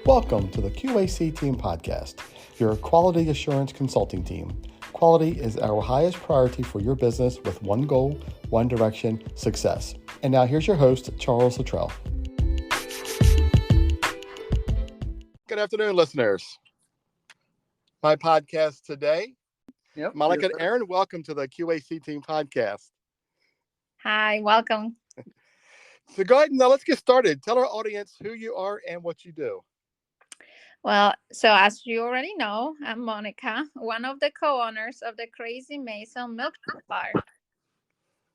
Welcome to the Q.A.C. Team Podcast, your quality assurance consulting team. Quality is our highest priority for your business with one goal, one direction, success. And now here's your host, Charles Luttrell. Good afternoon, listeners. My podcast today, Monika and Aaron, welcome to the Q.A.C. Team Podcast. Hi, welcome. So go ahead and now let's get started. Tell our audience who you are and what you do. Well, so as you already know, I'm Monika, one of the co-owners of the Crazy Mason Milkshake Bar.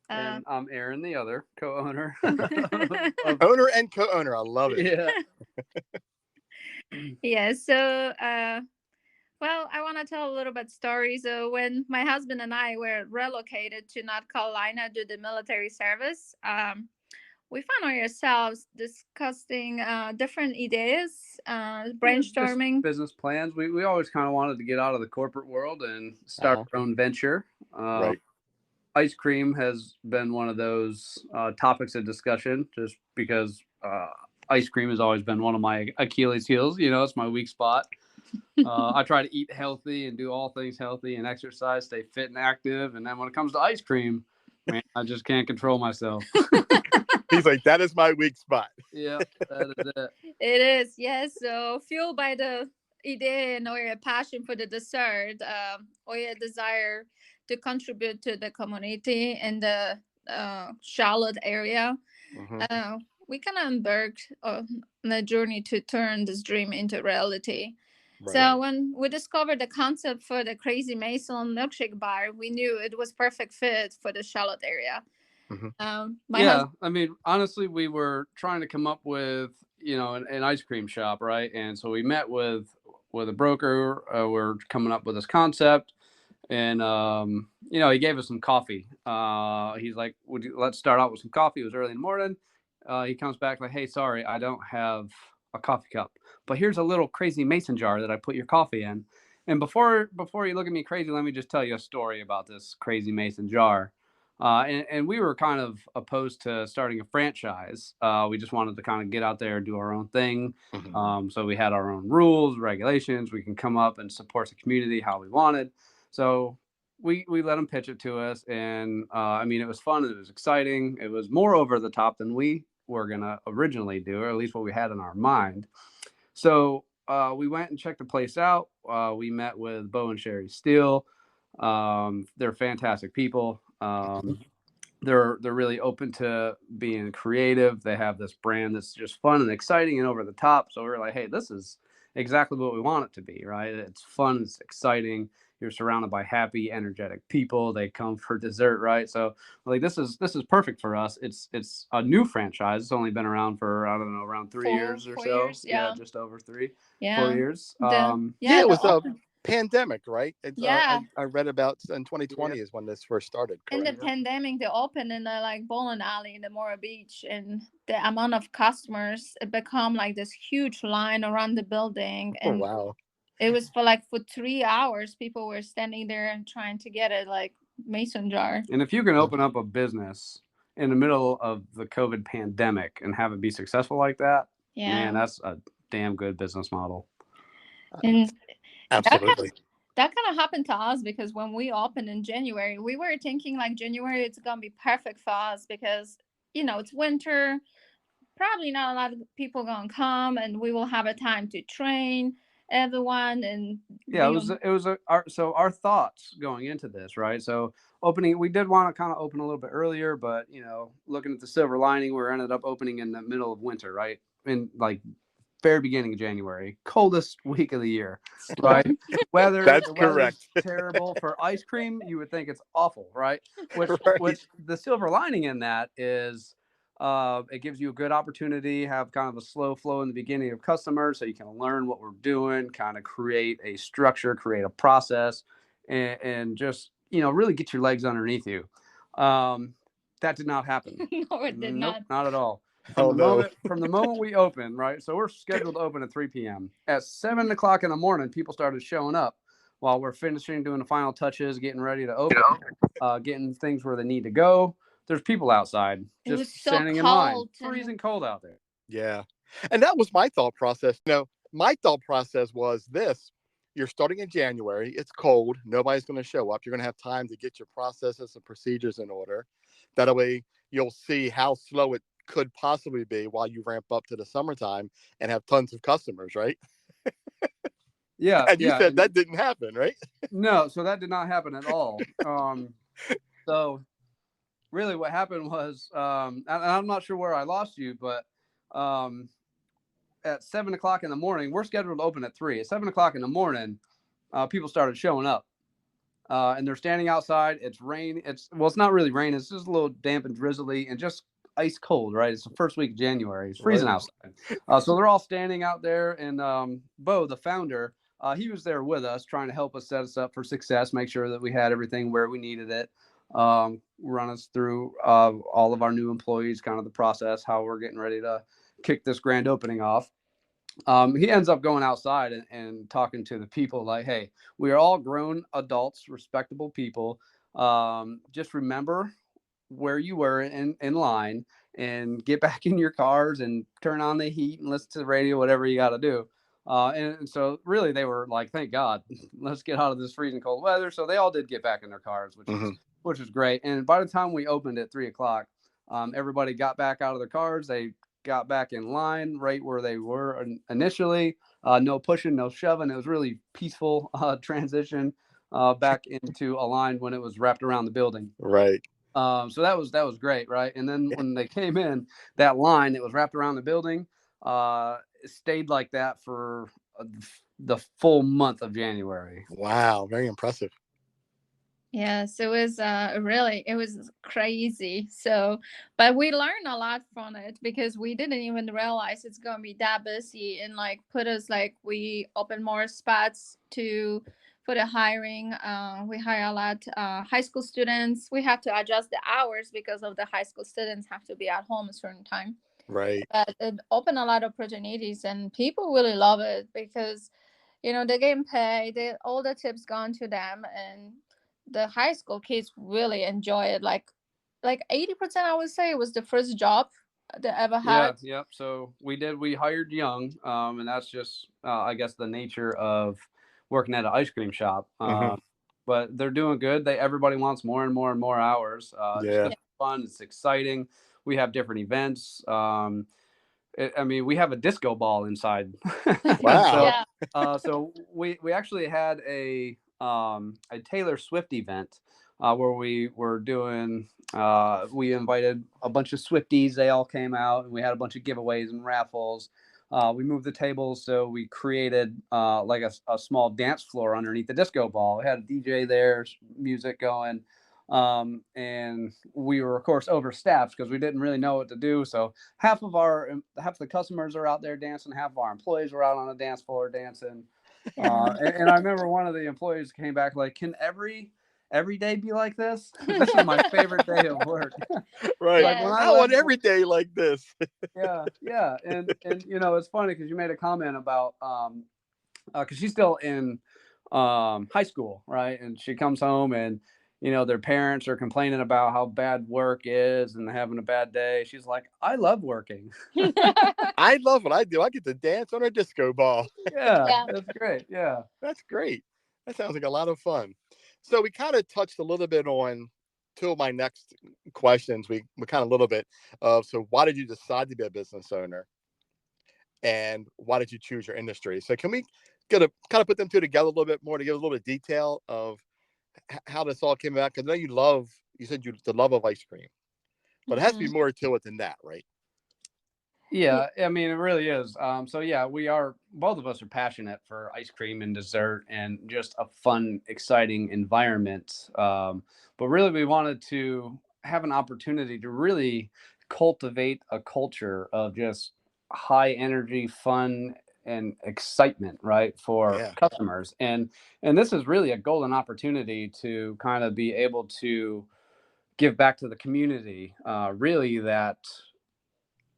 And I'm Aaron, the other co-owner. Owner and co-owner. I love it. Yeah. So, well, I want to tell a little bit story. So when my husband and I were relocated to North Carolina due to military service, we found ourselves discussing different ideas, brainstorming. Just business plans. We always kind of wanted to get out of the corporate world and start our own venture. Right. Ice cream has been one of those topics of discussion just because ice cream has always been one of my Achilles heels. You know, it's my weak spot. I try to eat healthy and do all things healthy and exercise, stay fit and active. And then when it comes to ice cream, man, I just can't control myself. He's like, that is my weak spot. Yeah, that is it. It is, yes. So fueled by the idea and or a passion for the dessert, or a desire to contribute to the community in the Charlotte area, we kind of embarked on a journey to turn this dream into reality. Right. So when we discovered the concept for the Crazy Mason Milkshake Bar, we knew it was perfect fit for the Charlotte area. I mean, honestly, we were trying to come up with, an ice cream shop, right? And so we met with a broker. We're coming up with this concept, and he gave us some coffee. He's like, let's start out with some coffee. It was early in the morning. He comes back like, hey, sorry, I don't have a coffee cup, but here's a little Crazy Mason jar that I put your coffee in. And before you look at me crazy, let me just tell you a story about this Crazy Mason jar. And we were kind of opposed to starting a franchise. We just wanted to kind of get out there and do our own thing. So we had our own rules, regulations. We can come up and support the community how we wanted. So we let them pitch it to us. And it was fun. It was exciting. It was more over the top than we were going to originally do, or at least what we had in our mind. So we went and checked the place out. We met with Bo and Sherry Steele. They're fantastic people. They're really open to being creative. They have this brand that's just fun and exciting and over the top. So we're like, hey, this is exactly what we want it to be, right? It's fun, it's exciting. You're surrounded by happy, energetic people. They come for dessert, right? So like this is perfect for us. It's a new franchise. It's only been around for, I don't know, around 3 years or so. Years, yeah. Just over 4 It years. was a pandemic, right? Yeah. I read about in 2020 is when this first started. Correct? In the pandemic, they opened in the bowling alley in the Mora Beach, and the amount of customers, it become like this huge line around the building. And wow. It was for 3 hours, people were standing there and trying to get it mason jar. And if you can open up a business in the middle of the COVID pandemic and have it be successful like that, man, that's a damn good business model. And absolutely. That kind of happened to us because when we opened in January, we were thinking January, it's going to be perfect for us because, it's winter. Probably not a lot of people going to come, and we will have a time to train everyone. And our thoughts going into this, right? So opening, we did want to kind of open a little bit earlier, but looking at the silver lining, we ended up opening in the middle of winter, right? In very beginning of January, coldest week of the year, right? That's correct. Terrible for ice cream. You would think it's awful, right? Which the silver lining in that is it gives you a good opportunity, have kind of a slow flow in the beginning of customers so you can learn what we're doing, kind of create a structure, create a process, and just, really get your legs underneath you. That did not happen. No, it did not. Not at all. From the moment we opened, right? So we're scheduled to open at 3 p.m. At 7 o'clock in the morning, people started showing up while we're finishing doing the final touches, getting ready to open, getting things where they need to go. There's people outside just standing in line. Freezing cold out there. Yeah. And that was my thought process. my thought process was this: you're starting in January, it's cold, nobody's going to show up, you're going to have time to get your processes and procedures in order. That way you'll see how slow it could possibly be while you ramp up to the summertime and have tons of customers, right? Yeah, And you yeah. said And that didn't happen, right? no, so that did not happen at all. So really what happened was, and I'm not sure where I lost you, but um, at 7 o'clock in the morning, we're scheduled to open at 3. At 7 o'clock in the morning, people started showing up. And they're standing outside. It's rain. It's not really rain. It's just a little damp and drizzly and just ice cold, right? It's the first week of January. It's freezing Right. outside. So they're all standing out there. And Bo, the founder, he was there with us, trying to help us set us up for success, make sure that we had everything where we needed it. Run us through all of our new employees, kind of the process, how we're getting ready to kick this grand opening off. He ends up going outside and talking to the people like, hey, we are all grown adults, respectable people. Just remember where you were in line and get back in your cars and turn on the heat and listen to the radio, whatever you got to do. And so really they were like, thank God, let's get out of this freezing cold weather. So they all did get back in their cars, which is great. And by the time we opened at 3 o'clock, everybody got back out of their cars. They got back in line right where they were initially. No pushing, no shoving. It was really peaceful transition back into a line when it was wrapped around the building. Right. So that was great, right? And then when they came in, that line that was wrapped around the building stayed like that for the full month of January. Wow, very impressive. Yes, it was it was crazy. So, but we learned a lot from it because we didn't even realize it's gonna be that busy and like put us like we open more spots to for the hiring. We hire a lot high school students. We have to adjust the hours because of the high school students have to be at home a certain time. Right. But it opened a lot of opportunities and people really love it because they're getting paid, all the tips gone to them, and the high school kids really enjoy it. Like 80%, I would say, it was the first job they ever Yeah, had. yep. So we hired young, and that's just I guess the nature of working at an ice cream shop. But they're doing good. Everybody wants more and more and more hours. It's Yeah. just fun. It's exciting. We have different events. I mean, we have a disco ball inside. Wow. so, Yeah. so we actually had a Taylor Swift event where we were doing. We invited a bunch of Swifties. They all came out, and we had a bunch of giveaways and raffles. We moved the tables, so we created like a small dance floor underneath the disco ball. We had a DJ there, music going. And we were of course overstaffed because we didn't really know what to do. So half of the customers are out there dancing, half of our employees were out on the dance floor dancing. And I remember one of the employees came back like, can every day be like this? This is my favorite day of work. Right. Like when I I want left. every day like this. Yeah. And it's funny because you made a comment about because she's still in high school, right? And she comes home and their parents are complaining about how bad work is and having a bad day. She's like, I love working. I love what I do. I get to dance on a disco ball. Yeah, Yeah. that's great. Yeah. That's great. That sounds like a lot of fun. So we kind of touched a little bit on two of my next questions. We kind of a little bit of, so why did you decide to be a business owner, and why did you choose your industry? So can we get a kind of put them two together a little bit more to give a little bit of detail of how this all came about? Because I know you said the love of ice cream, but it has to be more to it than that, right? Yeah, I mean, it really is. So yeah, both of us are passionate for ice cream and dessert and just a fun, exciting environment. But really, we wanted to have an opportunity to really cultivate a culture of just high energy, fun, and excitement, right, for Yeah. customers. And this is really a golden opportunity to kind of be able to give back to the community, really that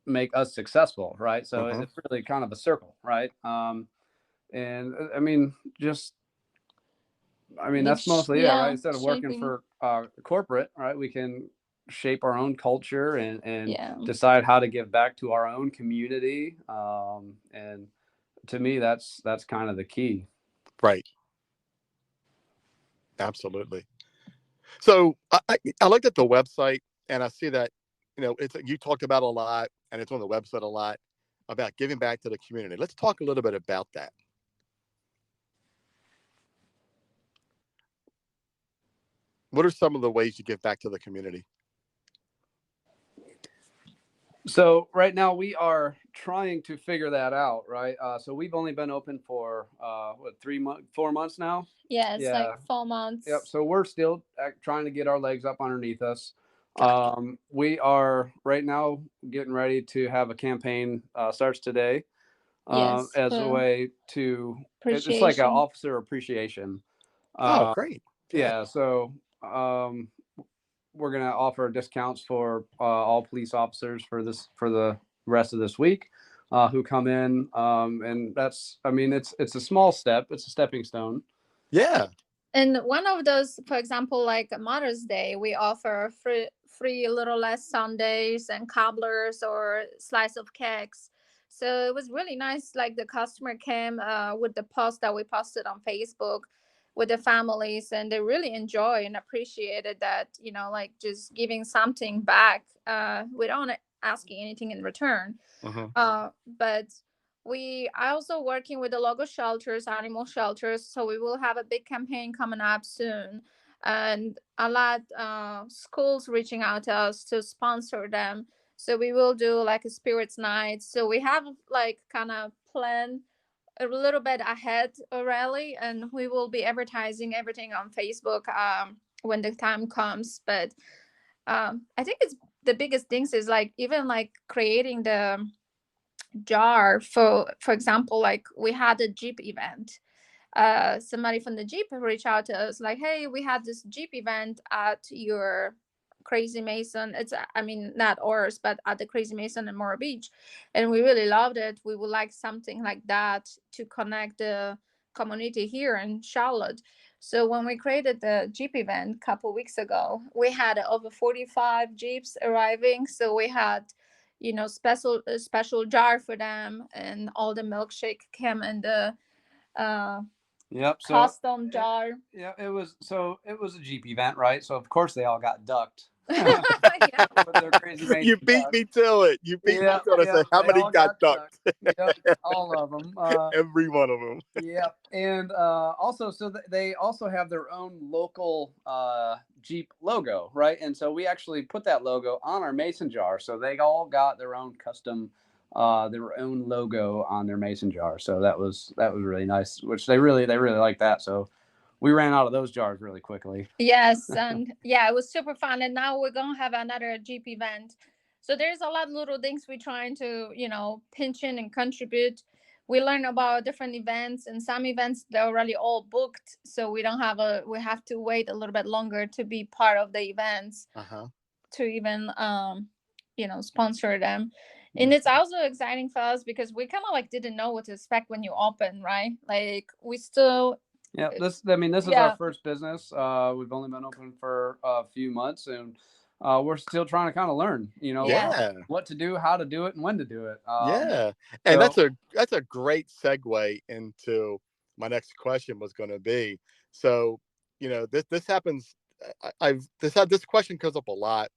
make us successful, right? So Mm-hmm. it's really kind of a circle, right? And I mean, that's mostly it, right? Yeah, Instead of working shaping. for corporate, right, we can shape our own culture and Yeah. decide how to give back to our own community, and to me, that's kind of the key. Right. Absolutely. So I looked at the website and I see that, it's you talked about a lot and it's on the website a lot about giving back to the community. Let's talk a little bit about that. What are some of the ways you give back to the community? So right now we are trying to figure that out, right? So we've only been open for 4 months now. Yes, like Yeah. 4 months. Yep. So we're still trying to get our legs up underneath us. Gotcha. We are right now getting ready to have a campaign starts today Yes, as a way to it's like an appreciation. officer appreciation. Oh, Uh, great. Yeah. yeah. So we're gonna offer discounts for all police officers for the rest of this week who come in, and that's I mean it's a small step, it's a stepping stone. Yeah. And one of those, for example, like Mother's Day, we offer free little less sundaes and cobblers or slice of cakes. So it was really nice. Like the customer came with the post that we posted on Facebook with the families, and they really enjoy and appreciated that, like just giving something back without asking anything in return. Mm-hmm. But we are also working with the local shelters, animal shelters. So we will have a big campaign coming up soon, and a lot schools reaching out to us to sponsor them. So we will do like a spirits night. So we have like kind of plan a little bit ahead already, and we will be advertising everything on Facebook when the time comes. But I think it's the biggest things is like even like creating the jar for example, like we had a Jeep event. Somebody from the Jeep reached out to us like, hey, we had this Jeep event at your Crazy Mason. It's, I mean, not ours, but at the Crazy Mason in Mora Beach, and we really loved it. We would like something like that to connect the community here in Charlotte. So when we created the Jeep event a couple weeks ago, we had over 45 Jeeps arriving. So we had, special jar for them, and all the milkshake came in the uh Yep. custom jar. Yeah, it was a Jeep event, right? So of course they all got ducked. Yeah. With their Crazy You Mason beat ducks. me to it. You beat me Yeah, to it. I yeah, said, how they many all got got ducked. ducked? Yep, all of them. Every one of them. Yep, and also, so they also have their own local Jeep logo, right? And so we actually put that logo on our mason jar, so they all got their own custom, their own logo on their mason jar. So that was really nice, which they really like that. So we ran out of those jars really quickly. Yes, and yeah, it was super fun. And now we're gonna have another Jeep event. So there's a lot of little things we're trying to, pinch in and contribute. We learn about different events, and some events they're already all booked. So we have to wait a little bit longer to be part of the events Uh-huh. to even sponsor them. And it's also exciting for us because we kind of like didn't know what to expect when you open, right? Like we still Yeah, this is our yeah. first business. We've only been open for a few months, and we're still trying to kind of learn, Yeah. what to do, how to do it, and when to do it. Yeah. And So that's a great segue into my next question was going to be. So, this happens. This question comes up a lot,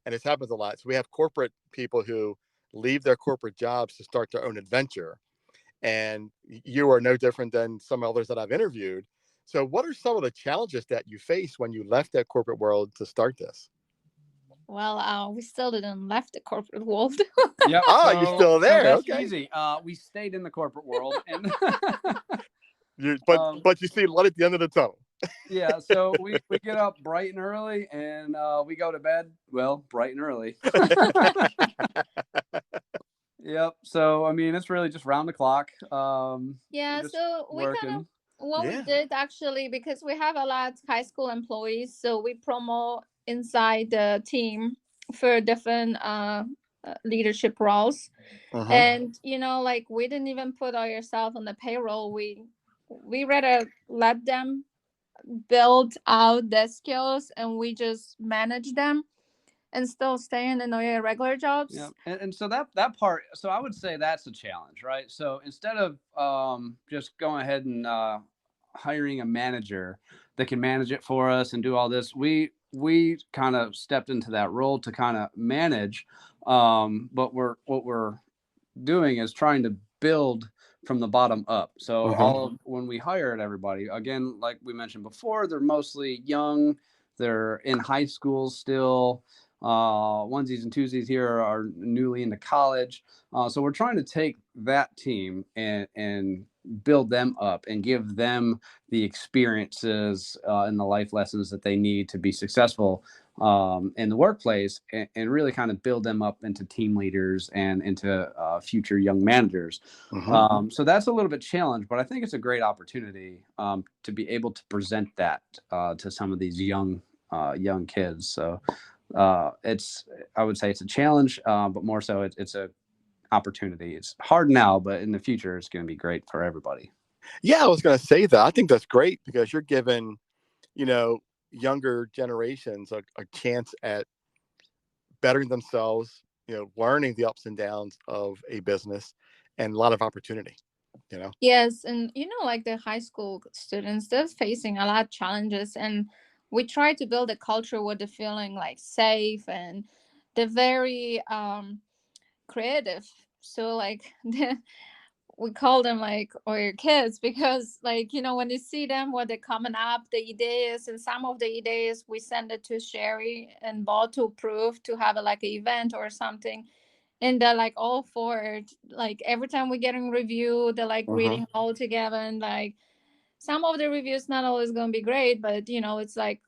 and this happens a lot. So we have corporate people who leave their corporate jobs to start their own adventure, and you are no different than some others that I've interviewed. So, what are some of the challenges that you faced when you left that corporate world to start this? Well, we still didn't left the corporate world. yep. Oh, you're still So there. that's Okay. easy. We stayed in the corporate world, and But um, but you see light at the end of the tunnel. yeah. So we get up bright and early, and we go to bed bright and early. Yep. So I mean, it's really just round the clock. Yeah, Just so we kind of working. what we Yeah. did actually, because we have a lot of high school employees, so we promote inside the team for different leadership roles. Uh-huh. And like we didn't even put ourselves on the payroll. We rather let them build out their skills, and we just manage them. and still staying in their regular Yeah, jobs. and so that part, so I would say that's a challenge, right? So instead of just going ahead and hiring a manager that can manage it for us and do all this, we kind of stepped into that role to kind of manage. But what we're doing is trying to build from the bottom up. So Mm-hmm. all of, when we hired everybody, again, like we mentioned before, they're mostly young. They're in high school still. Onesies and twosies here are newly into college. So we're trying to take that team and build them up and give them the experiences and the life lessons that they need to be successful in the workplace, and really kind of build them up into team leaders and into future young managers. Mm-hmm. So that's a little bit challenge, but I think it's a great opportunity to be able to present that to some of these young kids. So it's, I would say it's a challenge, but more so it's a opportunity. It's hard now, but in the future, it's going to be great for everybody. Yeah, I was going to say that. I think that's great because you're giving, you know, younger generations a chance at bettering themselves, learning the ups and downs of a business and a lot of opportunity, you know? Yes, and like the high school students, they're facing a lot of challenges, and we try to build a culture where they're feeling like safe, and they're very creative. So like we call them like or your kids because like when you see them what they're coming up the ideas, and some of the ideas we send it to Sherry and Bob to approve to have like an event or something, and they're like all for it. Like every time we get a review, they're like Mm-hmm. reading all together, and like some of the reviews not always going to be great, but it's like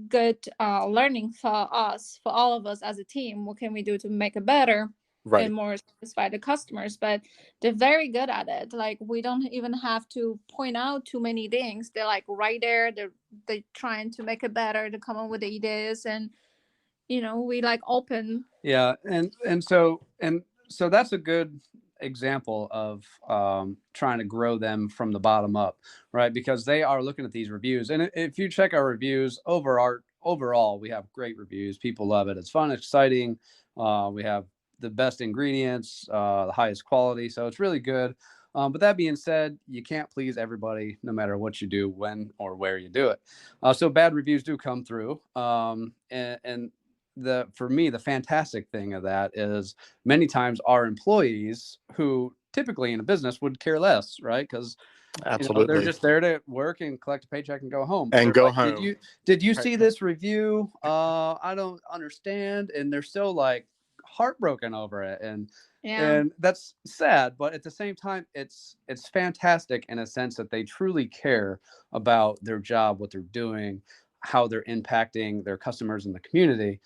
good learning for us, for all of us as a team. What can we do to make it better Right. and more satisfy the customers? But they're very good at it. Like we don't even have to point out too many things. They're like right there. They're trying to make it better, to come up with the ideas, and we like open. Yeah, and so that's a good example of trying to grow them from the bottom up, right? Because they are looking at these reviews, and if you check our reviews overall, we have great reviews. People love it. It's fun, exciting. We have the best ingredients, the highest quality, so it's really good. But that being said, you can't please everybody, no matter what you do, when or where you do it. So bad reviews do come through, and for me, the fantastic thing of that is many times our employees, who typically in a business would care less, right? Because they're Absolutely. just there to work and collect a paycheck and go home. But And they're go like, home. did you Right. see this review? I don't understand, and they're still like heartbroken over it, Yeah. and that's sad. But at the same time, it's fantastic in a sense that they truly care about their job, what they're doing, how they're impacting their customers and the community.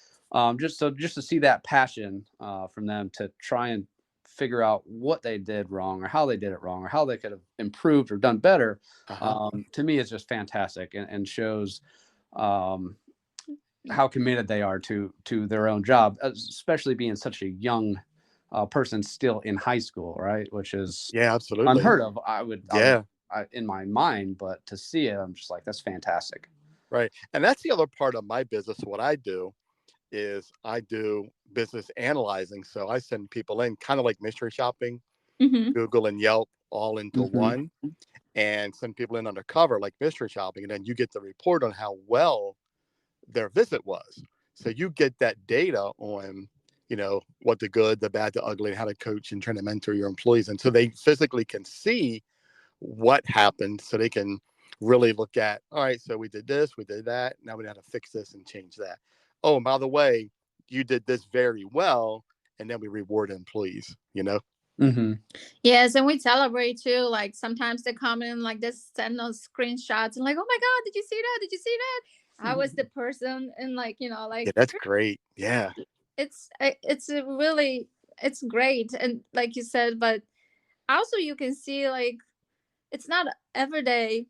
Just to see that passion from them to try and figure out what they did wrong or how they did it wrong or how they could have improved or done better, Uh-huh. to me is just fantastic, and shows um, how committed they are to their own job, especially being such a young person still in high school, right? Which is Yeah, absolutely. unheard of. Yeah. In my mind, but to see it, I'm just like, that's fantastic. Right. And that's the other part of my business. What I do is I do business analyzing. So I send people in kind of like mystery shopping, Mm-hmm. Google and Yelp all into Mm-hmm. one, and send people in undercover like mystery shopping. And then you get the report on how well their visit was. So you get that data on, what the good, the bad, the ugly, and how to coach and try to mentor your employees. And so they physically can see what happened so they can really look at, all right, so we did this, we did that. Now we know how to fix this and change that. Oh, and by the way, you did this very well. And then we reward employees. Mm-hmm. Yes, and we celebrate too. Like sometimes they come in like this, send us screenshots and like, oh my god, did you see that? Did you see that? I was the person, and like Yeah, like that's great. Yeah. it's a really it's great, and like you said, but also you can see like it's not everyday,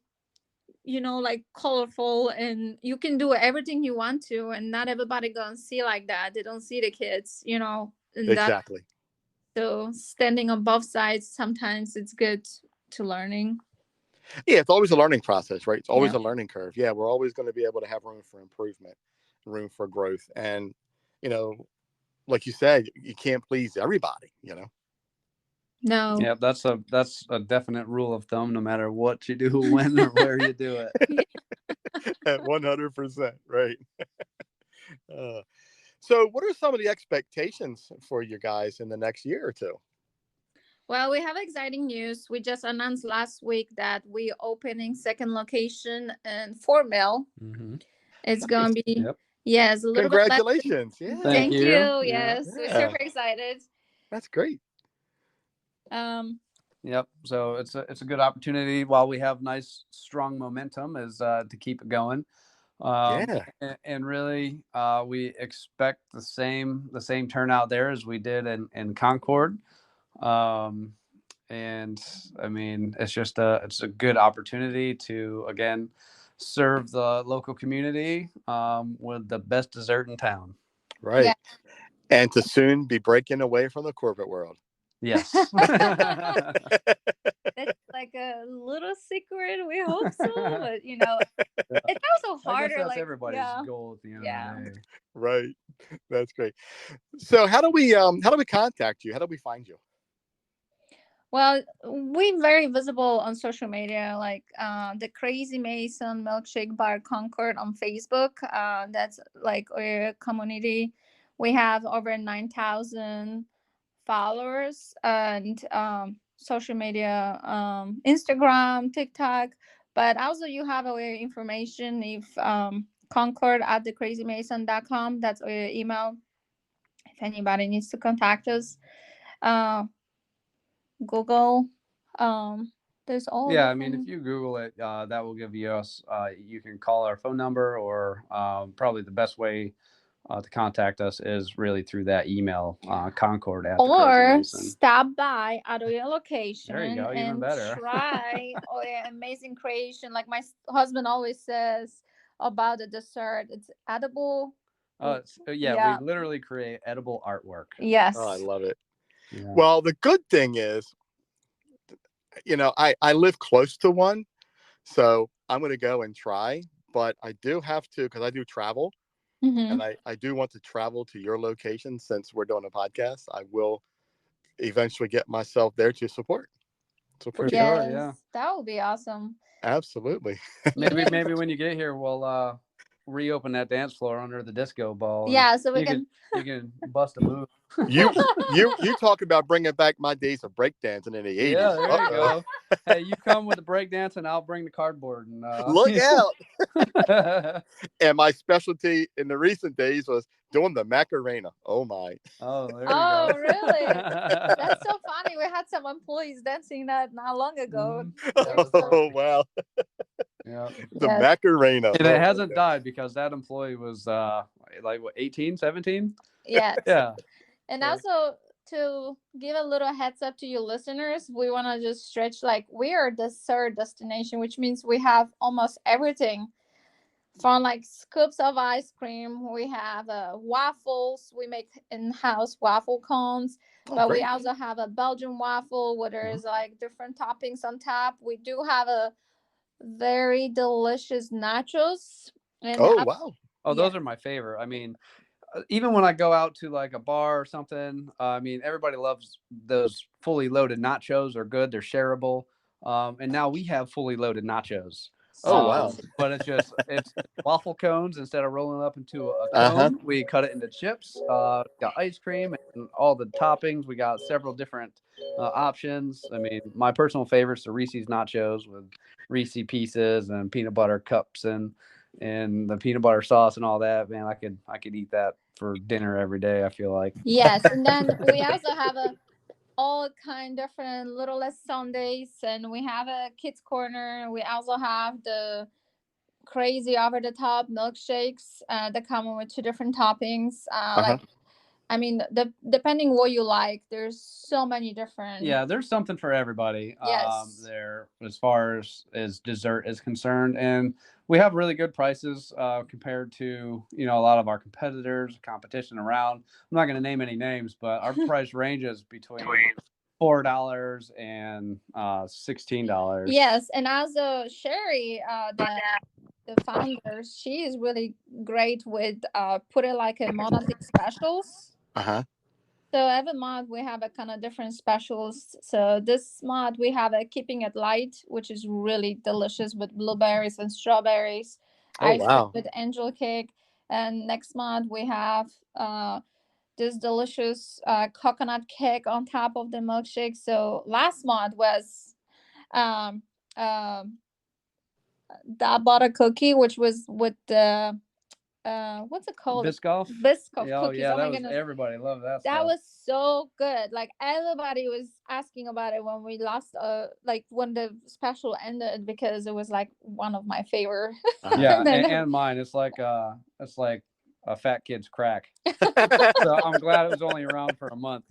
like colorful, and you can do everything you want to, and not everybody gonna see like that. They don't see the kids, and that. Exactly. So standing on both sides, sometimes it's good to learning. Yeah, it's always a learning process, right? It's always Yeah. a learning curve. Yeah, we're always going to be able to have room for improvement, room for growth. And you know, like you said, you can't please everybody, No. Yeah, that's a definite rule of thumb. No matter what you do, when or where you do it. At 100%, right? Uh, so, what are some of the expectations for you guys in the next year or two? Well, we have exciting news. We just announced last week that we opening second location in Fort Mill. Mm-hmm. It's Nice. gonna be Yep. yes, a little bit less. Congratulations. Yeah. Thank Thank you. you. Yeah. Yes, we're Yeah. super excited. That's great. Um, Yep. So it's a good opportunity while we have nice strong momentum is to keep it going. Yeah. And really, we expect the same turnout there as we did in Concord. Um, and I mean, it's a good opportunity to again serve the local community with the best dessert in town. Right. yeah. And to soon be breaking away from the corporate world. Yes. That's like a little secret. We hope so, but it's also I guess harder. that's Like, everybody's yeah, goal at the end yeah. of the day. Right. That's great. So, how do we contact you? How do we find you? Well, we very visible on social media, like the Crazy Mason Milkshake Bar Concord on Facebook. That's like our community. We have over 9,000 followers and social media, Instagram, TikTok. But also you have our information if Concord at thecrazymason.com. That's our email if anybody needs to contact us. Uh, Google. There's all Yeah, I mean, if different. you Google it, that will give you us. You can call our phone number, or probably the best way to contact us is really through that email, Concord at the Crazy Or Mason. stop by at your There you location go, even and better. try our amazing creation. Like my husband always says about the dessert, it's edible. Yeah, we Yeah. literally create edible artwork. Oh, I Yes. love it. Yeah. Well, the good thing is, I live close to one, so I'm going to go and try, but I do have to, because I do travel, Mm-hmm. and I do want to travel to your location since we're doing a podcast. I will eventually get myself there to support For you. sure, yeah. Yes, that would be awesome. Absolutely. Maybe Even maybe when you get here, we'll reopen that dance floor under the disco ball, and yeah, so we you can can. you can bust a move. You talk about bringing back my days of breakdancing in the Yeah, 80s. there you Uh-oh. go. Hey, you come with the break dance, and I'll bring the cardboard. And Look out. And my specialty in the recent days was doing the Macarena. Oh, my. Oh, there you Oh, go. really? That's so funny. We had some employees dancing that not long ago. Mhm. They're That was so Oh, funny. wow. Yeah. The yes. Macarena. And it Oh, my hasn't God. died because that employee was like what, 18, 17? Yes. Yeah. And So also to give a little heads up to you listeners, we want to just stretch like we are the third destination, which means we have almost everything from like scoops of ice cream. We have waffles. We make in-house waffle cones, Oh, but we great. also have a Belgian waffle where Mhm. there's like different toppings on top. We do have a very delicious nachos and Oh, wow. Oh, yeah. those are my favorite. I mean, even when I go out to like a bar or something, I mean, everybody loves those fully loaded nachos. Are good. They're shareable. And now we have fully loaded nachos. Oh, So wow. But it's waffle cones instead of rolling up into a Uh-huh. cone. We cut it into chips. Got ice cream and all the toppings. We got several different options. I mean, my personal favorites are Reese's nachos with Reese pieces and peanut butter cups and the peanut butter sauce and all that. Man, I could eat that for dinner every day. I feel like. yes, and then we also have a all kind different little less Sundays, and we have a kids corner. We also have the crazy over the top milkshakes that come with two different toppings. Uh-huh. Like I mean, depending what you like, there's so many different. Yeah, there's something for everybody Yes. there as far as dessert is concerned, and we have really good prices compared to a lot of our competitors, competition around. I'm not going to name any names, but our price ranges between $4 and $16. Yes, and also Sherry, the founder, she is really great with put it like a monthly specials. So every month we have a kind of different specials. So this month we have a keeping it light, which is really delicious with blueberries and strawberries. Ice cream with angel cake. And next month we have this delicious coconut cake on top of the milkshake. So last month was um, that butter cookie, which was with the what's it called? Biscoff. Biscoff Oh cookies. yeah, oh my that was goodness. everybody loved that. That stuff. was so good. Like everybody was asking about it when we lost like when the special ended, because it was like one of my favorite. Yeah, and mine. It's like a fat kid's crack. So I'm glad it was only around for a month.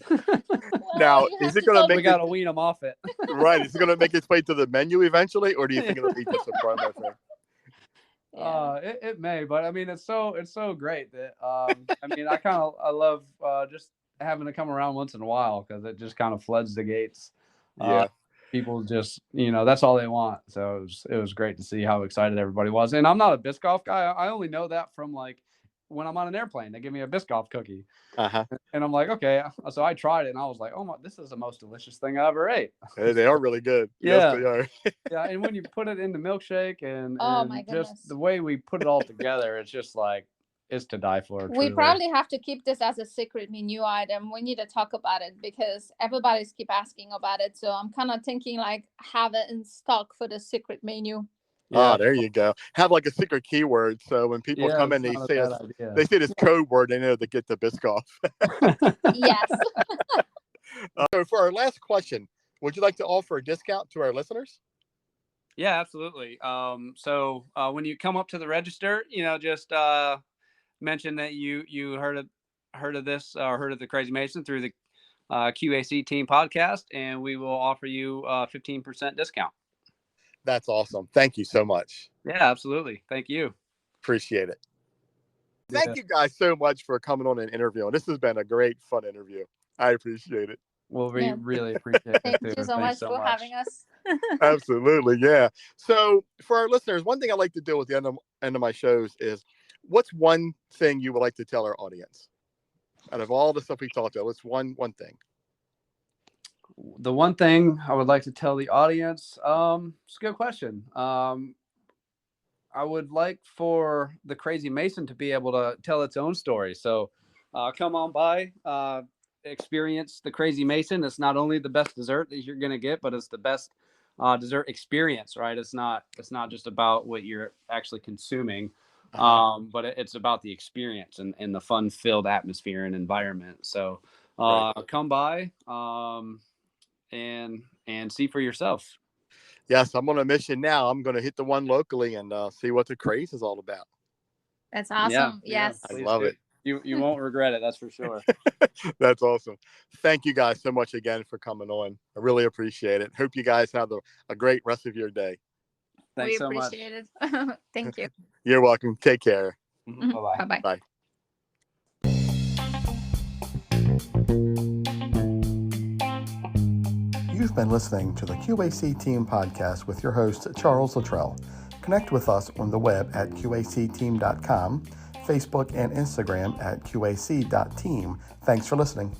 Now, is it going to make we got to wean them off it? Right. Is it going to make its way to the menu eventually, or do you think it'll be just a promo thing? It may, but I mean, it's so great that I mean, I love just having to come around once in a while, because it just kind of floods the gates. People just, that's all they want. So it was great to see how excited everybody was. And I'm not a Biscoff guy. I only know that from like when I'm on an airplane, they give me a Biscoff cookie. And I'm like, okay. So I tried it and I was like, oh my, this is the most delicious thing I ever ate. They are really good. Yeah. Yes, they are. Yeah. And when you put it in the milkshake and my just the way we put it all together, it's just like, it's to die for. We probably have to keep this as a secret menu item. We need to talk about it because everybody's keep asking about it. So I'm kind of thinking like have it in stock for the secret menu. Yeah. There you go. Have like a secret keyword, so when people come in, they say this code word, they know to get the Biscoff. Yes. So for our last question, would you like to offer a discount to our listeners? Yeah, absolutely. So when you come up to the register, just mention that you heard of this or heard of the Crazy Mason through the Q.A.C. team podcast, and we will offer you a 15% discount. That's awesome. Thank you so much. Yeah, absolutely. Thank you. Appreciate it. Thank you guys so much for coming on and interviewing. This has been a great, fun interview. I appreciate it. Well, we really appreciate it. Thank you so much for having us. Absolutely. Yeah. So for our listeners, one thing I like to do at the end of my shows is, what's one thing you would like to tell our audience? Out of all the stuff we talked about, what's one thing? The one thing I would like to tell the audience, it's a good question. I would like for the Crazy Mason to be able to tell its own story. So come on by, experience the Crazy Mason. It's not only the best dessert that you're going to get, but it's the best dessert experience, right? It's not just about what you're actually consuming, but it's about the experience and the fun-filled atmosphere and environment. So come by and see for yourself. Yes, I'm on a mission now. I'm going to hit the one locally and see what the craze is all about. That's awesome. Yes. I love it. You won't regret it. That's for sure. That's awesome. Thank you guys so much again for coming on. I really appreciate it. Hope you guys have a great rest of your day. Thanks so much. We appreciate it. Thank you. You're welcome. Take care. Bye-bye. Bye-bye. Bye. You've been listening to the Q.A.C. Team Podcast with your host, Charles Luttrell. Connect with us on the web at qacteam.com, Facebook and Instagram at qac.team. Thanks for listening.